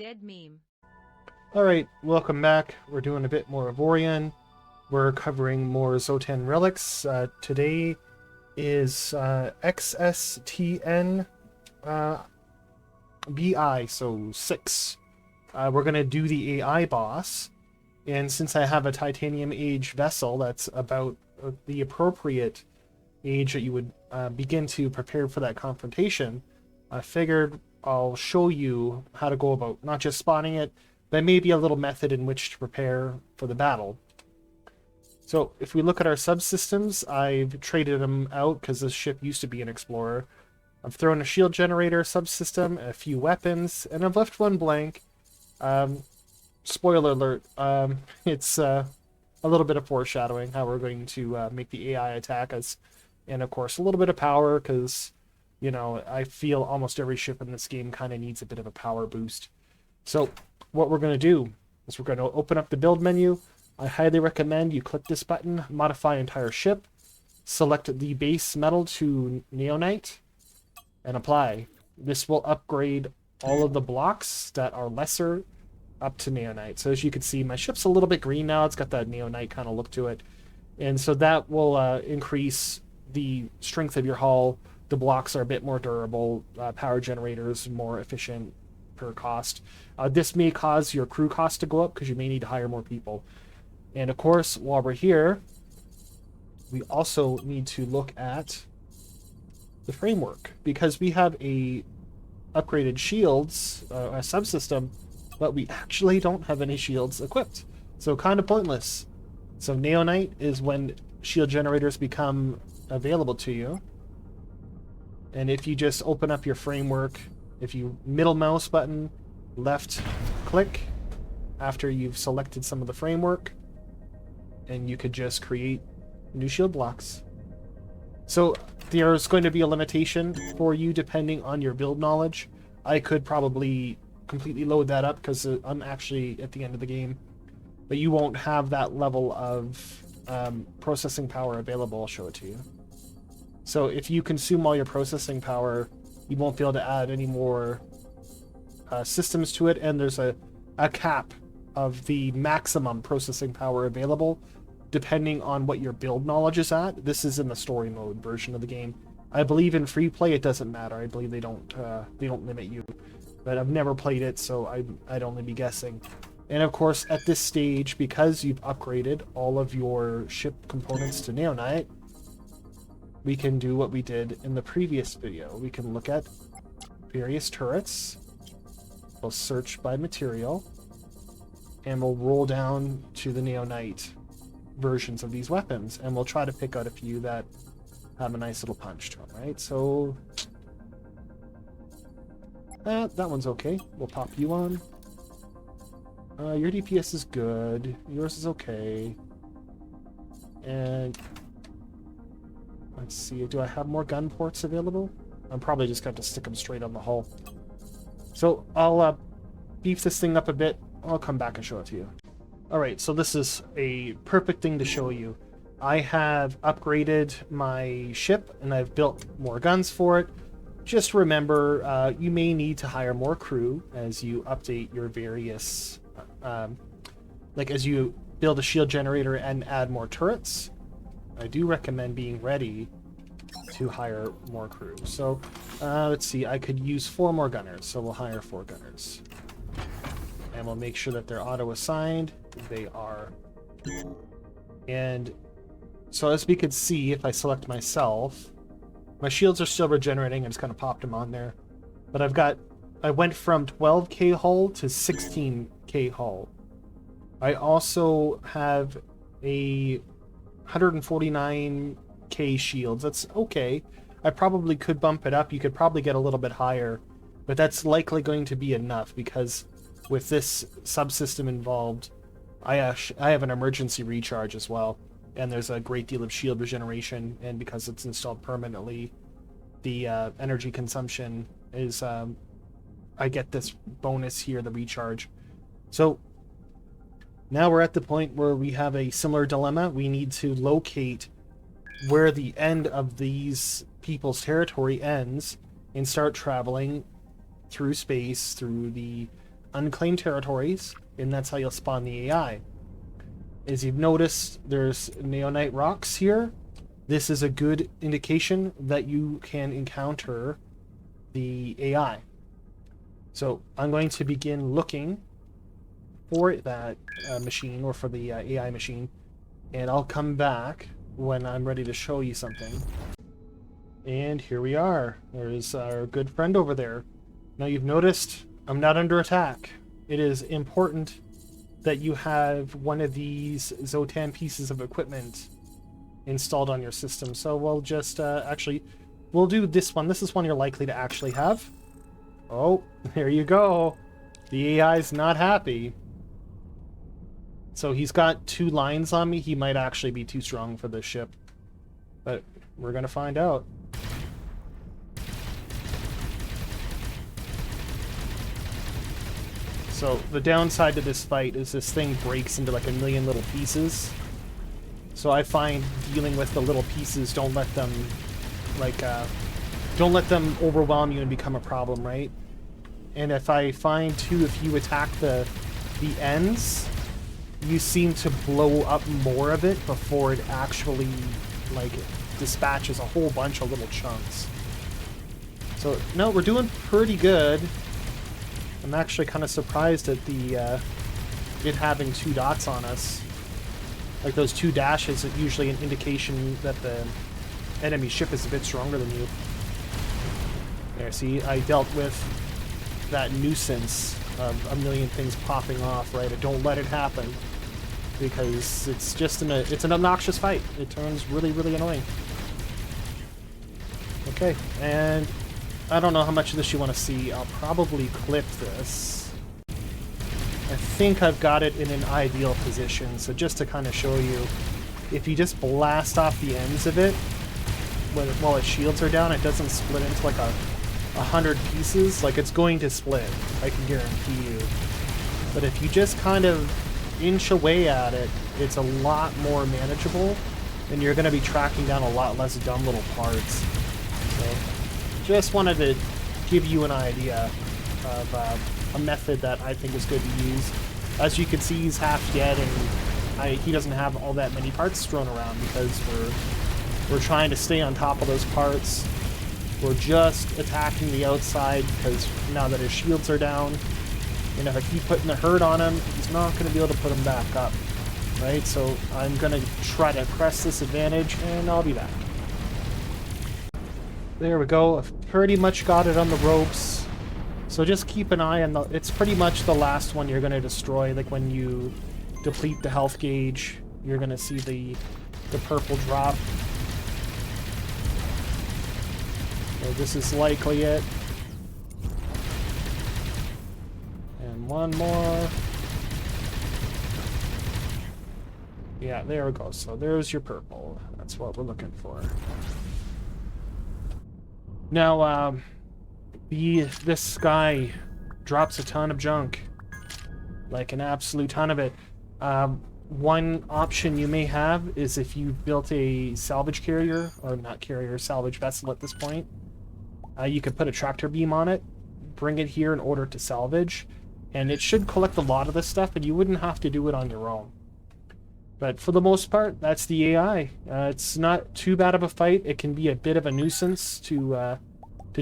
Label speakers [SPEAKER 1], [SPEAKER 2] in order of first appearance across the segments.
[SPEAKER 1] dead meme.
[SPEAKER 2] Alright, welcome back. We're doing a bit more Avorion. We're covering more Xsotan relics. Today is XSTN-VI, so 6. We're going to do the AI boss, and since I have a titanium age vessel that's about the appropriate age that you would begin to prepare for that confrontation, I figured I'll show you how to go about not just spawning it, but maybe a little method in which to prepare for the battle. So if we look at our subsystems, I've traded them out because this ship used to be an explorer. I've thrown a shield generator subsystem, a few weapons, and I've left one blank. Spoiler alert, it's a little bit of foreshadowing how we're going to make the AI attack us. And of course, a little bit of power because, you know, I feel almost every ship in this game kind of needs a bit of a power boost. So what we're going to do is we're going to open up the build menu. I highly recommend you click this button, modify entire ship, select the base metal to neonite, and apply. This will upgrade all of the blocks that are lesser up to neonite. So as you can see, my ship's a little bit green now. It's got that neonite kind of look to it. And so that will increase the strength of your hull. The blocks are a bit more durable. Power generators more efficient per cost. This may cause your crew cost to go up because you may need to hire more people. And of course, while we're here, we also need to look at the framework because we have a upgraded shields a subsystem, but we actually don't have any shields equipped. So kind of pointless. So neonite is when shield generators become available to you. And if you just open up your framework, if you middle mouse button, left click after you've selected some of the framework, and you could just create new shield blocks. So there's going to be a limitation for you depending on your build knowledge. I could probably completely load that up because I'm actually at the end of the game, but you won't have that level of processing power available. I'll show it to you. So if you consume all your processing power, you won't be able to add any more systems to it, and there's a cap of the maximum processing power available depending on what your build knowledge is at. This is in the story mode version of the game. I believe in free play it doesn't matter. I believe they don't limit you, but I've never played it, so I'd only be guessing. And of course, at this stage, because you've upgraded all of your ship components to neonite, we can do what we did in the previous video. We can look at various turrets. We'll search by material, and we'll roll down to the neonite versions of these weapons, and we'll try to pick out a few that have a nice little punch to them, right? So that one's okay. We'll pop you on. Your DPS is good. Yours is okay. And let's see, do I have more gun ports available? I'm probably just going to stick them straight on the hull. So I'll beef this thing up a bit. I'll come back and show it to you. Alright, so this is a perfect thing to show you. I have upgraded my ship and I've built more guns for it. Just remember, you may need to hire more crew as you update your various, like as you build a shield generator and add more turrets. I do recommend being ready to hire more crew. So let's see, I could use 4 more gunners, so we'll hire 4 gunners. And we'll make sure that they're auto-assigned. They are. And so as we could see, if I select myself, my shields are still regenerating. I just kind of popped them on there. But I went from 12k hull to 16k hull. I also have a 149k shields. That's okay. I probably could bump it up. You could probably get a little bit higher, but that's likely going to be enough because with this subsystem involved, I have an emergency recharge as well, and there's a great deal of shield regeneration, and because it's installed permanently, the energy consumption is, I get this bonus here, the recharge. So now we're at the point where we have a similar dilemma. We need to locate where the end of these people's territory ends and start traveling through space, through the unclaimed territories, and that's how you'll spawn the AI. As you've noticed, there's neonite rocks here. This is a good indication that you can encounter the AI. So I'm going to begin looking for that machine, or for the AI machine, and I'll come back when I'm ready to show you something. And here we are. There's our good friend over there. Now you've noticed I'm not under attack. It is important that you have one of these Xsotan pieces of equipment installed on your system. So we'll just we'll do this one. This is one you're likely to actually have. Oh, there you go. The AI's not happy. So he's got 2 lines on me. He might actually be too strong for this ship. But we're going to find out. So the downside to this fight is this thing breaks into like a million little pieces. So I find dealing with the little pieces, don't let them overwhelm you and become a problem, right? And if I find too, if you attack the ends, you seem to blow up more of it before it actually like dispatches a whole bunch of little chunks. So no, we're doing pretty good. I'm actually kind of surprised at the it having 2 dots on us. Like those 2 dashes are usually an indication that the enemy ship is a bit stronger than you. There, see, I dealt with that nuisance of a million things popping off, right? Don't let it happen, because it's just it's an obnoxious fight. It turns really, really annoying. Okay, and I don't know how much of this you want to see. I'll probably clip this. I think I've got it in an ideal position, so just to kind of show you, if you just blast off the ends of it while its shields are down, it doesn't split into like 100 pieces. Like, it's going to split, I can guarantee you. But if you just kind of inch away at it, it's a lot more manageable, and you're going to be tracking down a lot less dumb little parts. So just wanted to give you an idea of a method that I think is good to use. As you can see, he's half dead, and he doesn't have all that many parts thrown around because we're trying to stay on top of those parts. We're just attacking the outside because now that his shields are down, and if I keep putting the hurt on him, he's not going to be able to put him back up, right? So I'm going to try to press this advantage, and I'll be back. There we go. I've pretty much got it on the ropes. So just keep an eye on it's pretty much the last one you're going to destroy. Like when you deplete the health gauge, you're going to see the purple drop. So this is likely it. And one more. Yeah, there we go. So there's your purple. That's what we're looking for. Now, this guy drops a ton of junk. Like an absolute ton of it. One option you may have is if you built a salvage carrier, or not carrier, salvage vessel at this point. You could put a tractor beam on it, bring it here in order to salvage, and it should collect a lot of this stuff, and you wouldn't have to do it on your own. But for the most part, that's the AI. It's not too bad of a fight. It can be a bit of a nuisance to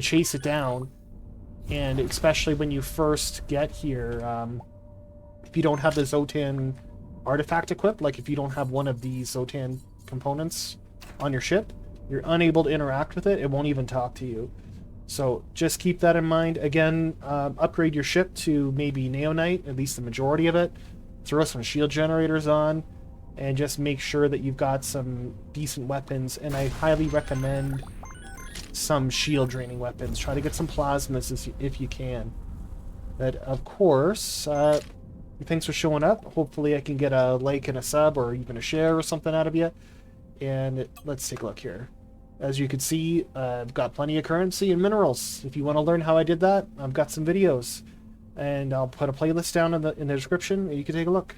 [SPEAKER 2] chase it down, and especially when you first get here, if you don't have the Xsotan artifact equipped, like if you don't have one of these Xsotan components on your ship, you're unable to interact with it. It won't even talk to you. So just keep that in mind. Again, upgrade your ship to maybe Neonite, at least the majority of it. Throw some shield generators on, and just make sure that you've got some decent weapons. And I highly recommend some shield draining weapons. Try to get some plasmas if you can. But of course, thanks for showing up. Hopefully I can get a like and a sub, or even a share or something out of you. And let's take a look here. As you can see, I've got plenty of currency and minerals. If you want to learn how I did that, I've got some videos. And I'll put a playlist down in the description, and you can take a look.